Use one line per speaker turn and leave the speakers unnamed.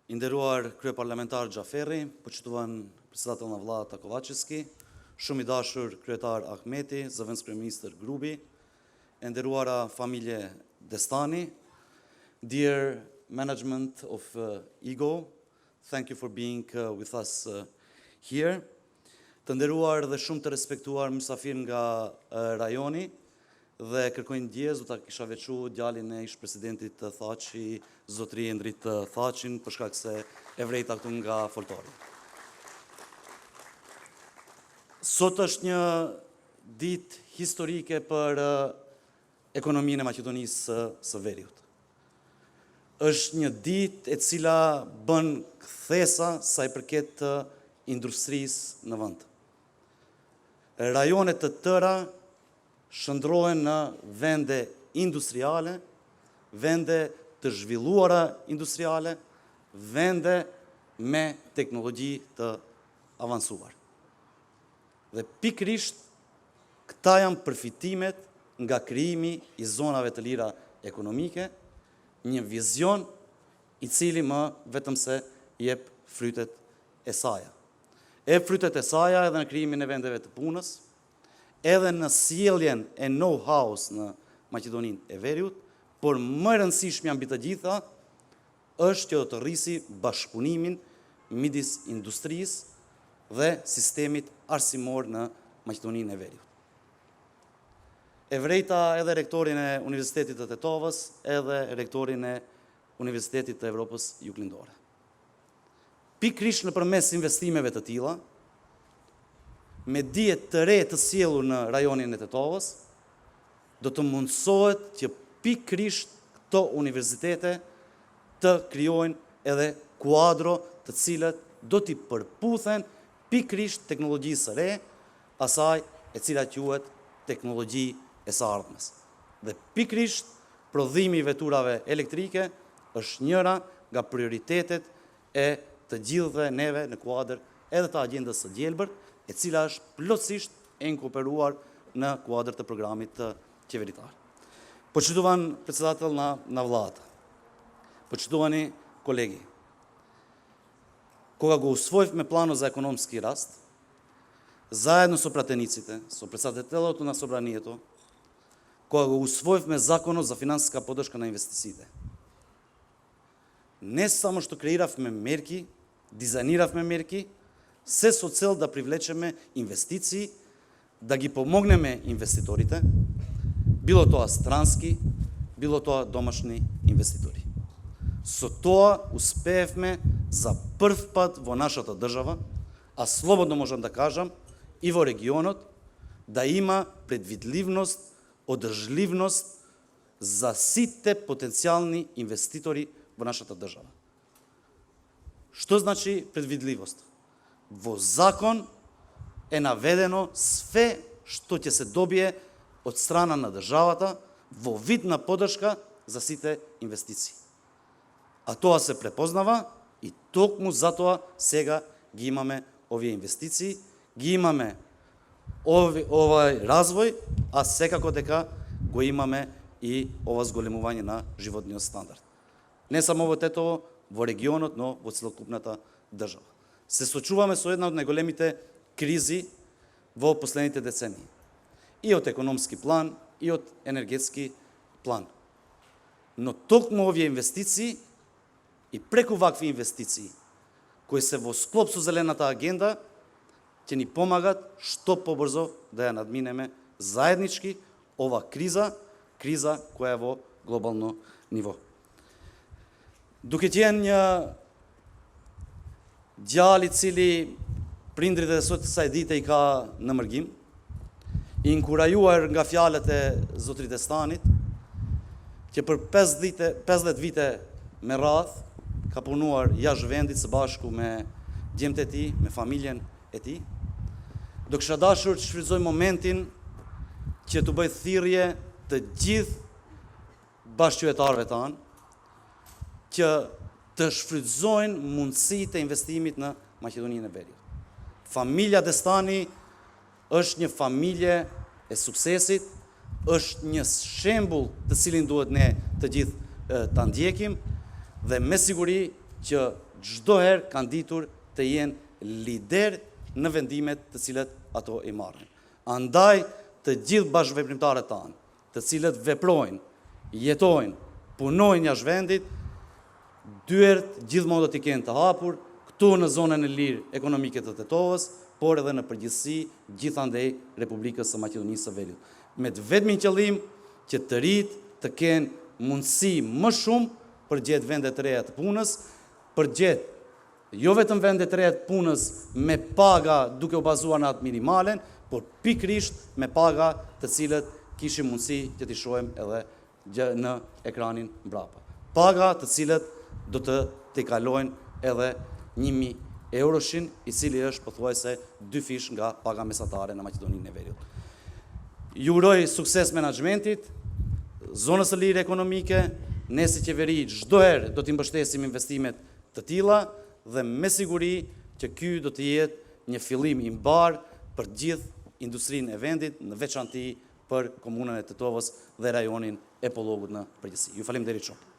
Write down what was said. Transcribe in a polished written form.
I nderuar kryeparlamentar Xhaferi, përqëtuan Председател на владата Ковачевски, shumë i dashur kryetar Ahmeti, zëvendës kryeministër Grubi, e nderuara familje Destani, dear management of Ego, thank you for being with us here. Të nderuar dhe shumë të respektuar mysafir nga rajoni dhe kërkojnë ndjes, do ta kisha veçu djalin e ish-presidentit të Thaçi, zotëri Endrit Thaçin, për shkak se e vrejta këtu nga foltori. Sot është një ditë historike për ekonominë e Maqedonisë së Veriut. Është një ditë e cila bën kthesa sa i përket industrisë në vend. Rajonet të tëra shndrohen në vende industriale, vende të zhvilluara industriale, vende me teknologji të avancuar. Dhe pikrisht këta janë përfitimet nga krijimi i zonave të lira ekonomike, një vizion i cili më vetëm se jep frytet e saj. E frytet e saj edhe në krijimin e vendeve të punës, edhe në sjelljen e know-hows në Maqedoninë e Veriut, por më e rëndësishmja mbi të gjitha është që do të rrisi bashkëpunimin midis industrisë dhe sistemit arsimor në Maqedoninë e Veriut. E vrejta edhe rektorin e Universitetit të Tetovës, edhe rektorin e Universitetit të Evropës Juglindore. Pikrisht nëpërmes investimeve të tilla, me dije të re të sjellur në rajonin e Tetovës, do të mundësohet që pikrisht këto universitete të krijojnë edhe kuadro të cilët do t'i përputhen pikrisht teknologjisë së re, asaj e cila quhet teknologji e së ardhmes. Dhe pikrisht prodhimi i veturave elektrike është njëra nga prioritetet e të gjithëve neve në kuadër edhe të agjendës së Gjelbërt, e cila është plotësisht e inkorporuar në kuadër të programit të qeveritar. Poštovani predsjedatelj na vlada, poštovani kolegi, koga go usvojivme planu za ekonomski rast, zajedno со пратениците, со председателот на собранието, кога го усвоивме законот за финансиска поддршка на инвестициите. Не само што креиравме мерки, дизајниравме мерки, се со цел да привлечеме инвестиции, да ги помогнеме инвеститорите, било тоа странски, било тоа домашни инвеститори. Со тоа успеевме за прв пат во нашата држава, а слободно можам да кажам, и во регионот, да има предвидливност, одржливност за сите потенцијални инвеститори во нашата држава. Што значи предвидливост? Во закон е наведено све што ќе се добие од страна на државата во вид на поддршка за сите инвестиции. А тоа се препознава и токму затоа сега ги имаме овие инвестиции, ги имаме овај развој, а секако дека го имаме и ова зголемување на животниот стандард. Не само во Тетово, во регионот, но во целокупната држава. Се сочуваме со една од најголемите кризи во последните децении. И од економски план, и од енергетски план. Но токму овие инвестиции и преку вакви инвестиции, кои се во склоп со зелената агенда, ќе ни помагат што побрзо да ја надминеме заеднички ова криза која е во глобално ниво. Дуке ќе дјали цили приндрите со сај дите и ка në mërgim, i inkurajuar nga fjalët e zotrit Destanit, që për 50 vite me radh ka punuar jashtë vendit së bashku me djemtë e tij, me familjen e tij. Do kisha dashur të shfrytëzoj momentin që të bëj thirrje të gjithë bashkëqytetarëve tanë që të shfrytëzojnë mundësitë e investimit në Maqedoninë e Veriut. Familja Destani është një familje e suksesit, është një shembull të cilin duhet ne të gjithë ta ndjekim dhe me siguri që çdo herë kanë ditur të jenë lider në vendimet të cilat ato i marrin. Andaj të gjithë bashkëveprimtarët tanë, të cilët veprojnë, jetojnë, punojnë jashtë vendit, dyert gjithmonë do t'i kenë të hapur, këtu në zonën e lirë ekonomike të Tetovës, por edhe në përgjithësi gjithandej Republikës së Maqedonisë së Veriut. Me të vetmin qëllim që të rit të kenë mundësi më shumë për gjetë vende të reja të punës, për gjetë jo vetëm vende të reja të punës me paga duke u bazuar në atë minimalen, por pikrisht me paga të cilët kishim mundësi që t'i shohim edhe në ekranin mbrapa. Paga të cilët do t'i kalojnë edhe 1.000 euroshin, i cili është pothuajse 2 fish nga paga mesatare në Maqedoninë e Veriut. Ju uroj sukses menaxhmentit, zonës së lirë ekonomike, ne si qeveri çdo herë do t'i mbështesim investimet të tilla dhe me siguri që ky do të jetë një fillim i mbar për gjithë industrinë e vendit, në veçanti për komunën e Tetovës dhe rajonin e Pollogut në përgjithësi. Ju faleminderit shumë.